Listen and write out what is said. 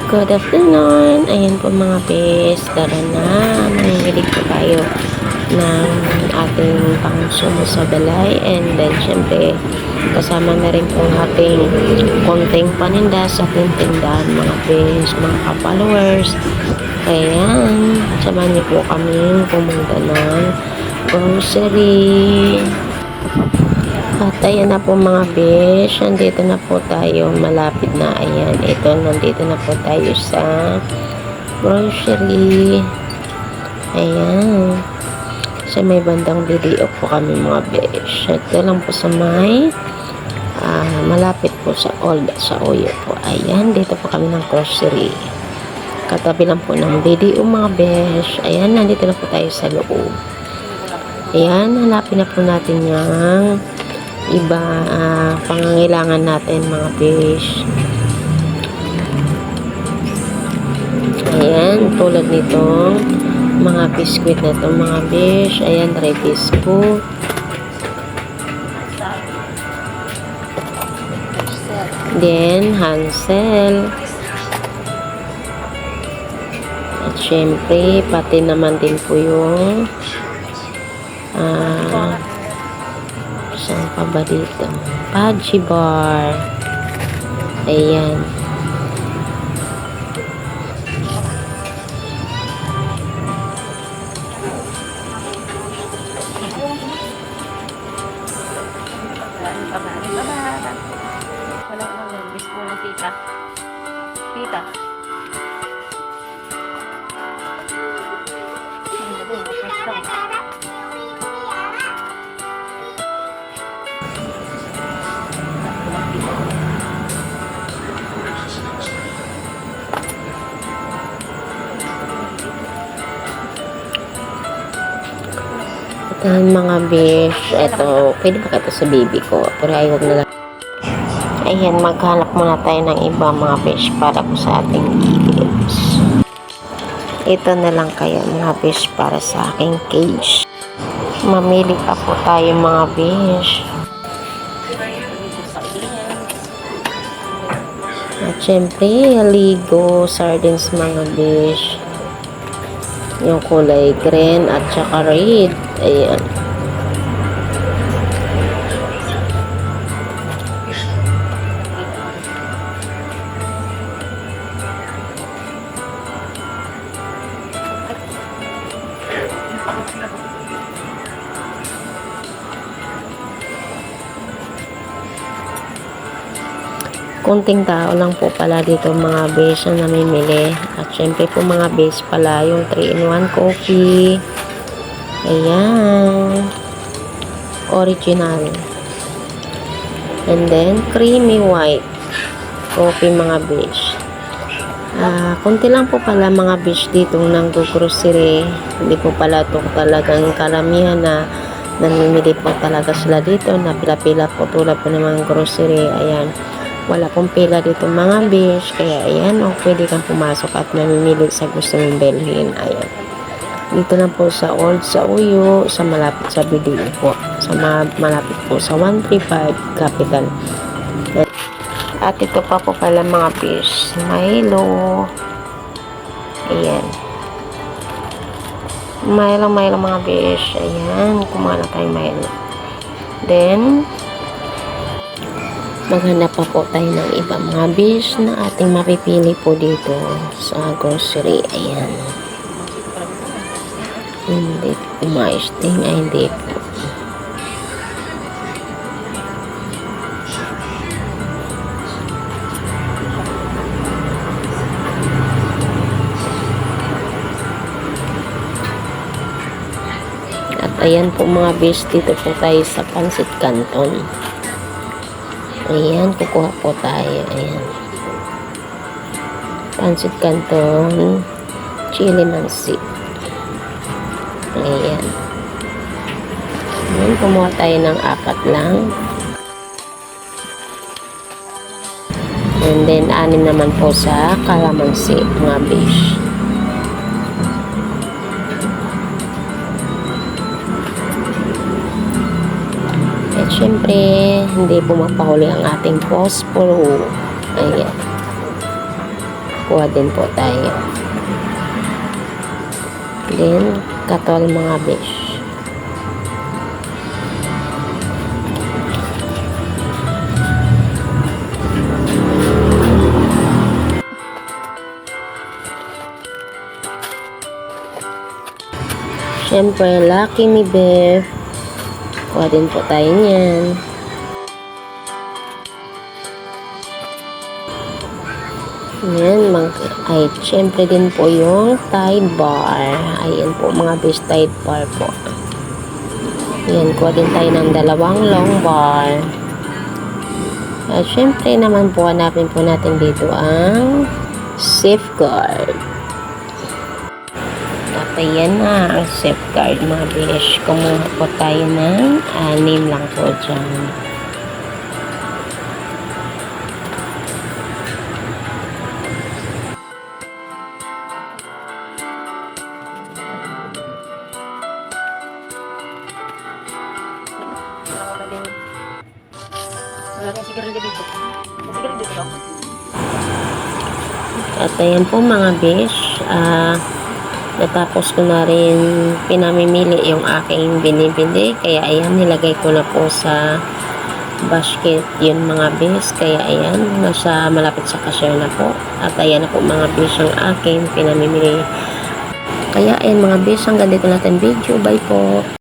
Good afternoon. Ayan po mga bes. Tara na. Nangingilig po tayo ng ating pangsumo sa balay. And then, syempre, kasama na rin po ating konting paninda sa ating tindahan mga bes, mga ka-followers. Ayan. Samahan niyo po kami pumunta ng grocery. At ayan na po mga besh, nandito na po tayo, malapit na, ayan, ito, nandito na po tayo sa grocery. Ayan, sa may bandang video po kami mga besh. Ito lang po sa may malapit po sa Old sa Oyo po. Ayan, dito po kami ng grocery, katabi lang po ng video mga besh. Ayan, nandito na po tayo sa loob. Ayan, hanapin na po natin yung iba pangangailangan natin mga fish. Ayan, tulad nitong mga biskuit na to mga fish. Ayan, dry biscuit. Then, Hansel. At syempre, pati naman din po yung saan pa ba dito? Pudgy bar. Ayan. Wala ko lang bispo ng tita. Tita. Ayan mga besh, ito, pwede ba ito sa baby ko? Pero ayaw na lang. Ayan, maghanap muna tayo ng iba mga besh para po sa ating kids. Ito na lang kaya mga besh para sa aking cage. Mamili pa po tayo mga besh. At syempre, Ligo, sardines mga besh. Yung kulay green at saka red. Ayan. Kunting tao lang po pala dito mga base na namimili. At syempre po mga base pala yung 3-in-1 coffee. Ayan. Original. And then creamy white coffee mga base. Kunti lang po pala mga base dito ng grocery. Hindi po pala ito talagang karamihan na namimili po talaga sila dito. Na pila-pila po tulad po ng mga grocery. Ayan. Wala pong pila dito mga besh. Kaya ayan, pwede kang pumasok at namimili sa gusto mong bilhin. Ayan. Dito na po sa Old sa Uyo, sa malapit sa video po. Sa malapit po sa 135 Capital. At ito pa po pala mga besh. Milo. Ayan. Milo mga besh. Ayan. Kumana tayong Milo. Then, maghanap pa po tayo ng iba mga besh na ating mapipili po dito sa grocery. Ayan. Hindi umayos din. Ay, hindi po. At ayan po mga besh, dito po tayo sa Pancit Canton. Ayan, kukuha po tayo. Ayan. Pancit Canton, chili mansi. Ayan. Ayan, kumuha tayo ng 4 lang. And then, 6 naman po sa kalamansi, mga besh. At syempre, hindi po mapahuli ang ating posporo. Ayan. kuha din po tayo. Then, katol mga besh. Siyempre, Lucky Me Beef. Kuha din po tayo niyan. Yan, ay, siyempre din po yung Tide Bar. Ayan po, mga besh, Tide Bar po. Yan, kuha din tayo ng 2 long bar. At siyempre naman po, hanapin po natin dito ang Safeguard. At ayan na ang Safeguard mga besh. Kumuha po tayo ng 6 lang po dyan. Wala kang sigarilyo dito. Sigarilyo dito. At ayan po mga besh, natapos ko na rin pinamimili yung aking binibili. Kaya ayan, nilagay ko na po sa basket yun mga besh. Kaya ayan, nasa malapit sa cashier na po. At ayan na po mga besh ang aking pinamimili. Kaya ayan mga besh, hanggang dito natin video. Bye po.